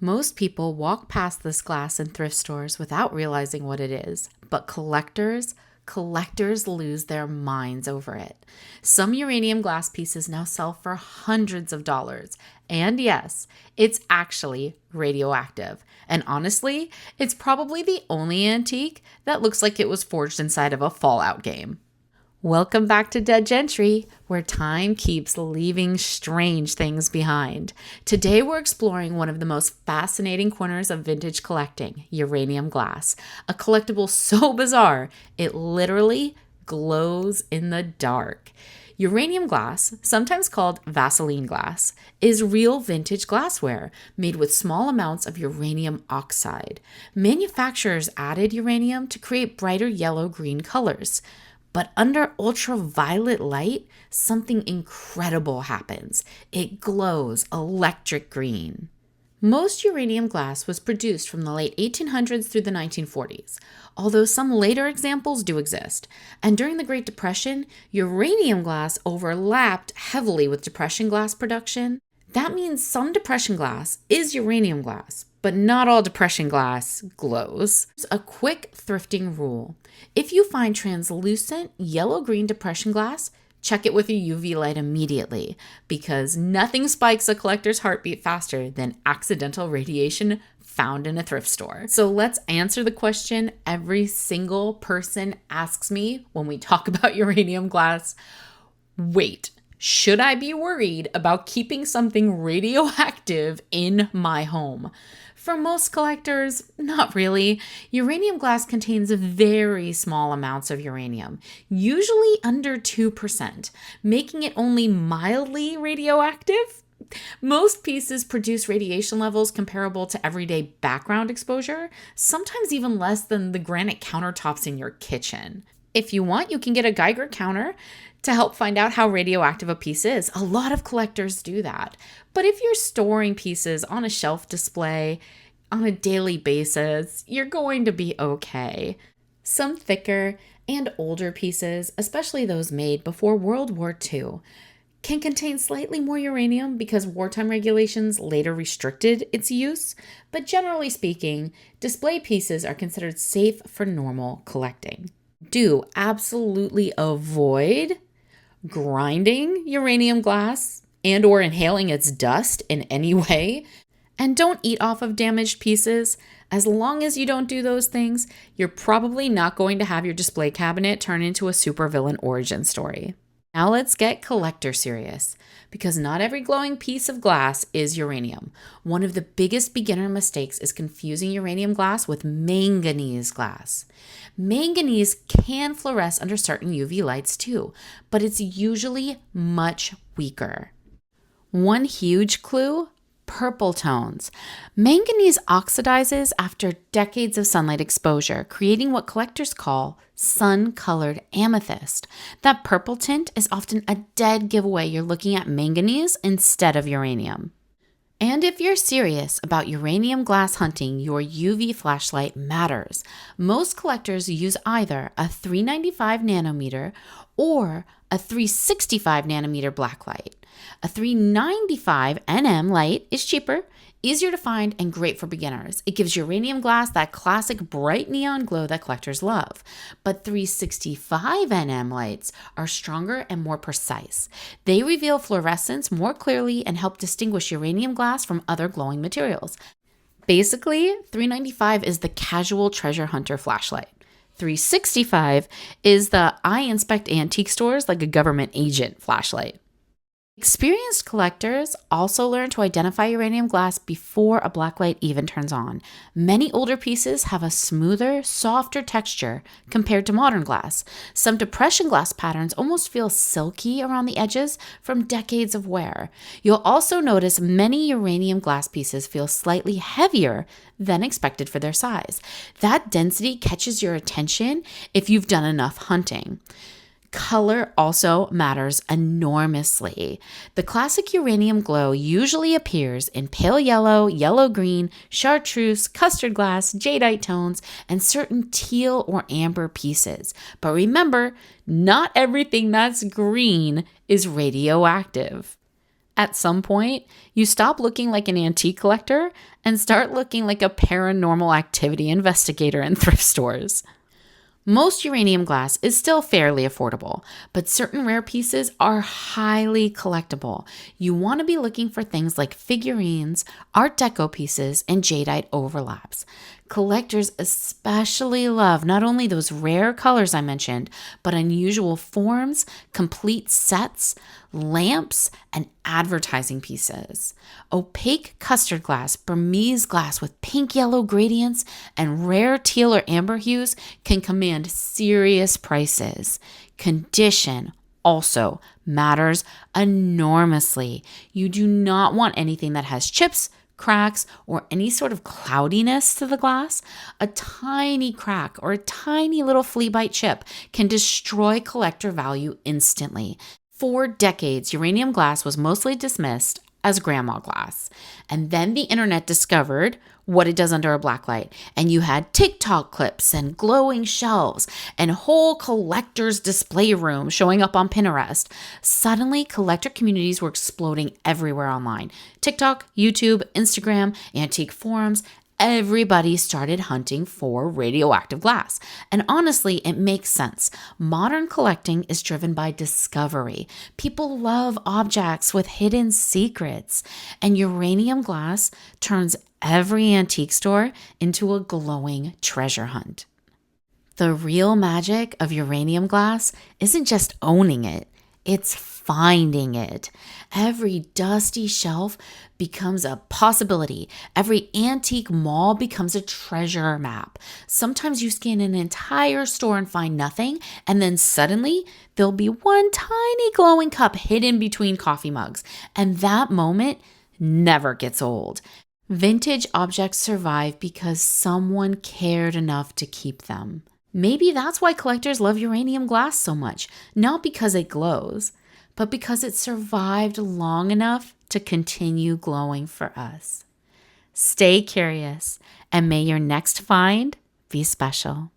Most people walk past this glass in thrift stores without realizing what it is, but collectors lose their minds over it. Some uranium glass pieces now sell for hundreds of dollars. And yes, it's actually radioactive. And honestly, it's probably the only antique that looks like it was forged inside of a Fallout game. Welcome back to Dead Gentry, where time keeps leaving strange things behind. Today we're exploring one of the most fascinating corners of vintage collecting, uranium glass. A collectible so bizarre, it literally glows in the dark. Uranium glass, sometimes called Vaseline glass, is real vintage glassware made with small amounts of uranium oxide. Manufacturers added uranium to create brighter yellow-green colors. But under ultraviolet light, something incredible happens. It glows electric green. Most uranium glass was produced from the late 1800s through the 1940s, although some later examples do exist. And during the Great Depression, uranium glass overlapped heavily with Depression glass production. That means some Depression glass is uranium glass, but not all Depression glass glows. Here's a quick thrifting rule. If you find translucent yellow-green Depression glass, check it with a UV light immediately, because nothing spikes a collector's heartbeat faster than accidental radiation found in a thrift store. So let's answer the question every single person asks me when we talk about uranium glass. Wait. Should I be worried about keeping something radioactive in my home? For most collectors, not really. Uranium glass contains very small amounts of uranium, usually under 2%, making it only mildly radioactive. Most pieces produce radiation levels comparable to everyday background exposure, sometimes even less than the granite countertops in your kitchen. If you want, you can get a Geiger counter to help find out how radioactive a piece is. A lot of collectors do that. But if you're storing pieces on a shelf display on a daily basis, you're going to be okay. Some thicker and older pieces, especially those made before World War II, can contain slightly more uranium because wartime regulations later restricted its use. But generally speaking, display pieces are considered safe for normal collecting. Do absolutely avoid grinding uranium glass and or inhaling its dust in any way. And don't eat off of damaged pieces. As long as you don't do those things, you're probably not going to have your display cabinet turn into a supervillain origin story. Now let's get collector serious, because not every glowing piece of glass is uranium. One of the biggest beginner mistakes is confusing uranium glass with manganese glass. Manganese can fluoresce under certain UV lights too, but it's usually much weaker. One huge clue: purple tones. Manganese oxidizes after decades of sunlight exposure, creating what collectors call sun-colored amethyst. That purple tint is often a dead giveaway you're looking at manganese instead of uranium. And if you're serious about uranium glass hunting, your UV flashlight matters. Most collectors use either a 395 nanometer or a 365 nanometer blacklight. A 395 nm light is cheaper, easier to find, and great for beginners. It gives uranium glass that classic bright neon glow that collectors love. But 365 nm lights are stronger and more precise. They reveal fluorescence more clearly and help distinguish uranium glass from other glowing materials. Basically, 395 is the casual treasure hunter flashlight. 365 is the I inspect antique stores like a government agent flashlight. Experienced collectors also learn to identify uranium glass before a blacklight even turns on. Many older pieces have a smoother, softer texture compared to modern glass. Some Depression glass patterns almost feel silky around the edges from decades of wear. You'll also notice many uranium glass pieces feel slightly heavier than expected for their size. That density catches your attention if you've done enough hunting. Color also matters enormously. The classic uranium glow usually appears in pale yellow, yellow-green, chartreuse, custard glass, jadeite tones, and certain teal or amber pieces. But remember, not everything that's green is radioactive. At some point, you stop looking like an antique collector and start looking like a paranormal activity investigator in thrift stores. Most uranium glass is still fairly affordable, but certain rare pieces are highly collectible. You want to be looking for things like figurines, Art Deco pieces, and jadeite overlaps. Collectors especially love not only those rare colors I mentioned, but unusual forms, complete sets, lamps, and advertising pieces. Opaque custard glass, Burmese glass with pink yellow gradients, and rare teal or amber hues can command serious prices. Condition also matters enormously. You do not want anything that has chips, cracks, or any sort of cloudiness to the glass. A tiny crack or a tiny little flea bite chip can destroy collector value instantly. For decades, uranium glass was mostly dismissed as grandma glass. And then the internet discovered what it does under a blacklight. And you had TikTok clips and glowing shelves and whole collector's display room showing up on Pinterest. Suddenly, collector communities were exploding everywhere online. TikTok, YouTube, Instagram, antique forums. Everybody started hunting for radioactive glass. And honestly, it makes sense. Modern collecting is driven by discovery. People love objects with hidden secrets. And uranium glass turns every antique store into a glowing treasure hunt. The real magic of uranium glass isn't just owning it, it's finding it. Every dusty shelf becomes a possibility. Every antique mall becomes a treasure map. Sometimes you scan an entire store and find nothing, and then suddenly there'll be one tiny glowing cup hidden between coffee mugs. And that moment never gets old. Vintage objects survive because someone cared enough to keep them. Maybe that's why collectors love uranium glass so much, not because it glows, but because it survived long enough to continue glowing for us. Stay curious, and may your next find be special.